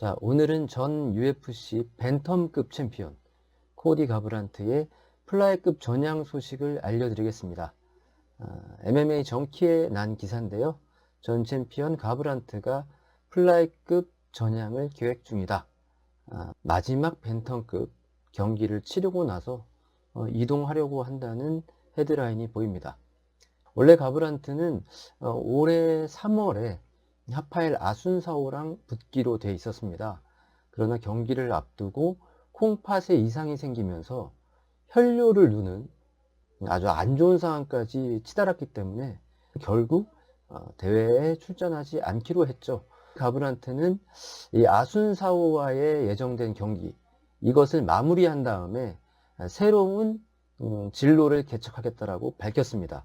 자, 오늘은 전 UFC 벤텀급 챔피언 코디 가브란트의 플라이급 전향 소식을 알려드리겠습니다. MMA 정키에 난 기사인데요. 전 챔피언 가브란트가 플라이급 전향을 계획 중이다. 마지막 벤텀급 경기를 치르고 나서 이동하려고 한다는 헤드라인이 보입니다. 원래 가브란트는 올해 3월에 하파엘 아순사오랑 붙기로 돼 있었습니다. 그러나 경기를 앞두고 콩팥에 이상이 생기면서 혈뇨를 누는 아주 안 좋은 상황까지 치달았기 때문에 결국 대회에 출전하지 않기로 했죠. 가브란트는 이 아순사오와의 예정된 경기, 이것을 마무리한 다음에 새로운 진로를 개척하겠다라고 밝혔습니다.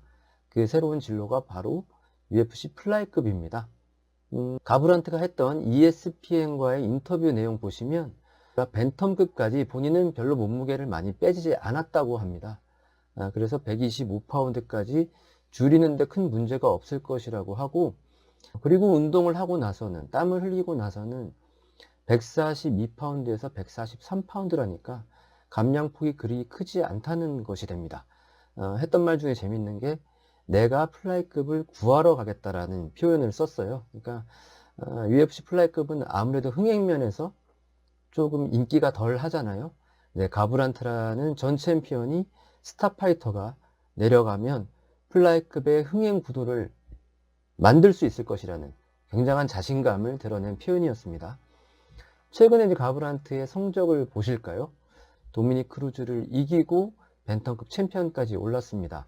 그 새로운 진로가 바로 UFC 플라이급입니다. 가브란트가 했던 ESPN과의 인터뷰 내용 보시면 벤텀급까지 본인은 별로 몸무게를 많이 빼지 않았다고 합니다. 그래서 125파운드까지 줄이는데 큰 문제가 없을 것이라고 하고, 그리고 운동을 하고 나서는, 땀을 흘리고 나서는 142파운드에서 143파운드라니까 감량폭이 그리 크지 않다는 것이 됩니다. 했던 말 중에 재밌는 게 내가 플라이급을 구하러 가겠다라는 표현을 썼어요. 그러니까 UFC 플라이급은 아무래도 흥행면에서 조금 인기가 덜 하잖아요. 네, 가브란트라는 전 챔피언이 스타파이터가 내려가면 플라이급의 흥행 구도를 만들 수 있을 것이라는 굉장한 자신감을 드러낸 표현이었습니다. 최근에 이제 가브란트의 성적을 보실까요? 도미닉 크루즈를 이기고 벤텀급 챔피언까지 올랐습니다.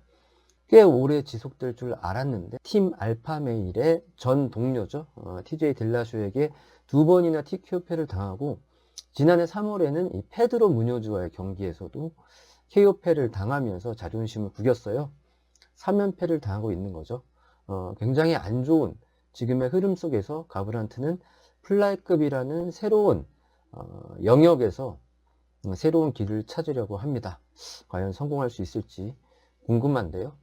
꽤 오래 지속될 줄 알았는데 팀 알파메일의 전 동료죠. TJ 딜라쇼에게 2번이나 TKO패를 당하고, 지난해 3월에는 이 페드로 무뇨즈와의 경기에서도 KO패를 당하면서 자존심을 구겼어요. 3연패를 당하고 있는 거죠. 굉장히 안 좋은 지금의 흐름 속에서 가브란트는 플라이급이라는 새로운 영역에서 새로운 길을 찾으려고 합니다. 과연 성공할 수 있을지 궁금한데요.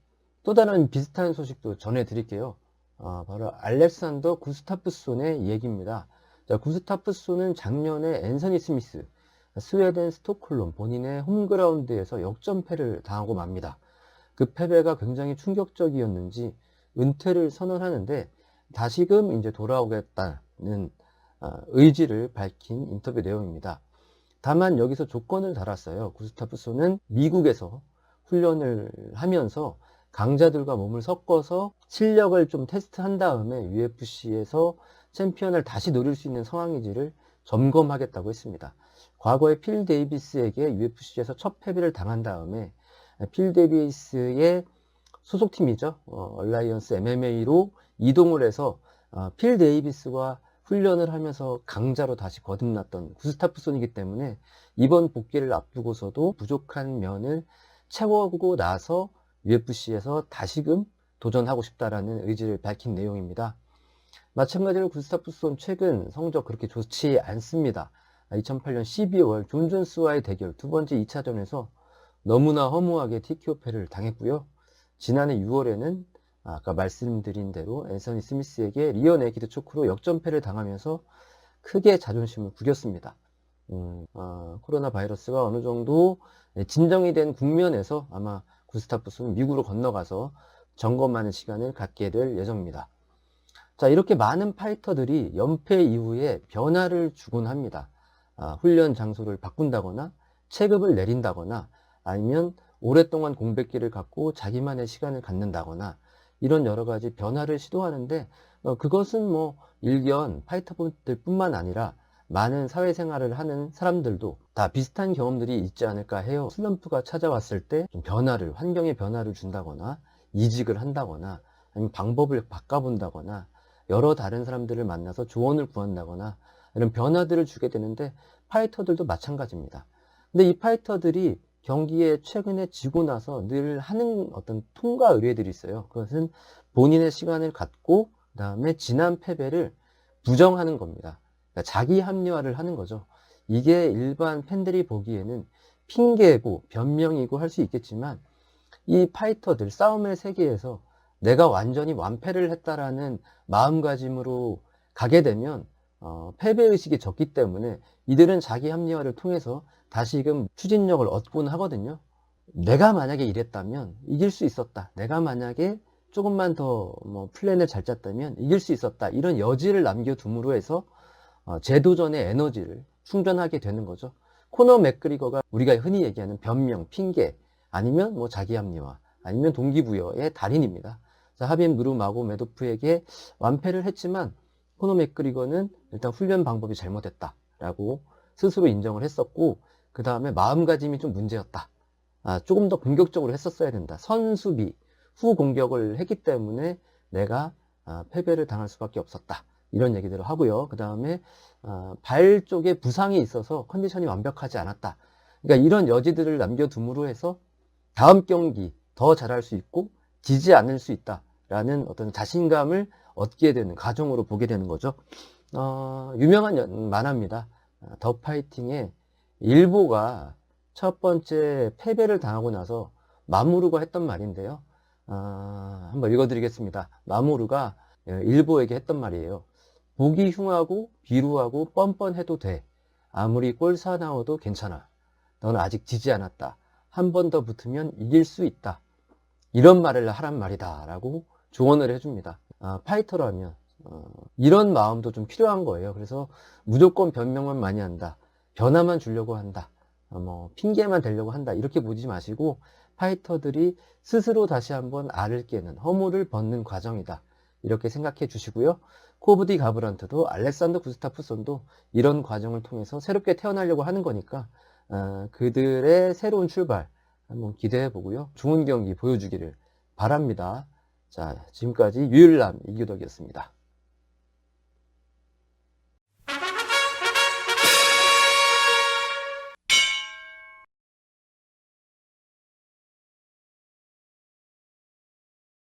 또 다른 비슷한 소식도 전해드릴게요. 바로 알렉산더 구스타프손의 얘기입니다. 자, 구스타프손은 작년에 앤서니 스미스, 스웨덴 스톡홀름 본인의 홈그라운드에서 역전패를 당하고 맙니다. 그 패배가 굉장히 충격적이었는지 은퇴를 선언하는데 다시금 이제 돌아오겠다는 의지를 밝힌 인터뷰 내용입니다. 다만 여기서 조건을 달았어요. 구스타프손은 미국에서 훈련을 하면서 강자들과 몸을 섞어서 실력을 좀 테스트한 다음에 UFC에서 챔피언을 다시 노릴 수 있는 상황인지를 점검하겠다고 했습니다. 과거에 필 데이비스에게 UFC에서 첫 패배를 당한 다음에 필 데이비스의 소속팀이죠. 얼라이언스 MMA로 이동을 해서 필 데이비스와 훈련을 하면서 강자로 다시 거듭났던 구스타프손이기 때문에 이번 복귀를 앞두고서도 부족한 면을 채워보고 나서 UFC에서 다시금 도전하고 싶다라는 의지를 밝힌 내용입니다. 마찬가지로 구스타프손 최근 성적 그렇게 좋지 않습니다. 2008년 12월 존 존스와의 대결 두 번째 2차전에서 너무나 허무하게 TKO패를 당했고요. 지난해 6월에는 아까 말씀드린 대로 앤서니 스미스에게 리어 네기드 초크로 역전패를 당하면서 크게 자존심을 구겼습니다. 코로나 바이러스가 어느 정도 진정이 된 국면에서 아마 구스타프손은 미국으로 건너가서 점검하는 시간을 갖게 될 예정입니다. 자, 이렇게 많은 파이터들이 연패 이후에 변화를 주곤 합니다. 훈련 장소를 바꾼다거나 체급을 내린다거나 아니면 오랫동안 공백기를 갖고 자기만의 시간을 갖는다거나 이런 여러 가지 변화를 시도하는데 그것은 뭐 일견 파이터분들 뿐만 아니라 많은 사회생활을 하는 사람들도 다 비슷한 경험들이 있지 않을까 해요. 슬럼프가 찾아왔을 때 좀 변화를, 환경의 변화를 준다거나 이직을 한다거나 아니면 방법을 바꿔본다거나 여러 다른 사람들을 만나서 조언을 구한다거나 이런 변화들을 주게 되는데 파이터들도 마찬가지입니다. 근데 이 파이터들이 경기에 최근에 지고 나서 늘 하는 어떤 통과 의뢰들이 있어요. 그것은 본인의 시간을 갖고 그다음에 지난 패배를 부정하는 겁니다. 그러니까 자기 합리화를 하는 거죠. 이게 일반 팬들이 보기에는 핑계고 변명이고 할 수 있겠지만 이 파이터들 싸움의 세계에서 내가 완전히 완패를 했다라는 마음가짐으로 가게 되면 패배의식이 적기 때문에 이들은 자기 합리화를 통해서 다시금 추진력을 얻곤 하거든요. 내가 만약에 이랬다면 이길 수 있었다. 내가 만약에 조금만 더 플랜을 잘 짰다면 이길 수 있었다. 이런 여지를 남겨둠으로 해서 재도전의 에너지를 충전하게 되는 거죠. 코너 맥그리거가 우리가 흔히 얘기하는 변명, 핑계, 아니면 자기 합리화, 아니면 동기부여의 달인입니다. 자, 하빈 누르마고메도프에게 완패를 했지만 코너 맥그리거는 일단 훈련 방법이 잘못했다라고 스스로 인정을 했었고, 그 다음에 마음가짐이 좀 문제였다. 조금 더 공격적으로 했었어야 된다. 선수비, 후 공격을 했기 때문에 내가 패배를 당할 수밖에 없었다. 이런 얘기들을 하고요. 그 다음에 발 쪽에 부상이 있어서 컨디션이 완벽하지 않았다. 그러니까 이런 여지들을 남겨둠으로 해서 다음 경기 더 잘할 수 있고 지지 않을 수 있다라는 어떤 자신감을 얻게 되는 과정으로 보게 되는 거죠. 유명한 만화입니다. 더 파이팅에 일보가 첫 번째 패배를 당하고 나서 마모루가 했던 말인데요. 한번 읽어드리겠습니다. 마모루가 일보에게 했던 말이에요. 보기 흉하고 비루하고 뻔뻔해도 돼. 아무리 꼴 사나워도 괜찮아. 너는 아직 지지 않았다. 한 번 더 붙으면 이길 수 있다. 이런 말을 하란 말이다 라고 조언을 해줍니다. 파이터라면 이런 마음도 좀 필요한 거예요. 그래서 무조건 변명만 많이 한다, 변화만 주려고 한다, 핑계만 대려고 한다, 이렇게 보지 마시고 파이터들이 스스로 다시 한번 알을 깨는, 허물을 벗는 과정이다, 이렇게 생각해 주시고요. 코브디 가브란트도 알렉산더 구스타프손도 이런 과정을 통해서 새롭게 태어나려고 하는 거니까 그들의 새로운 출발 한번 기대해 보고요. 좋은 경기 보여주기를 바랍니다. 자, 지금까지 유일남 이규덕이었습니다.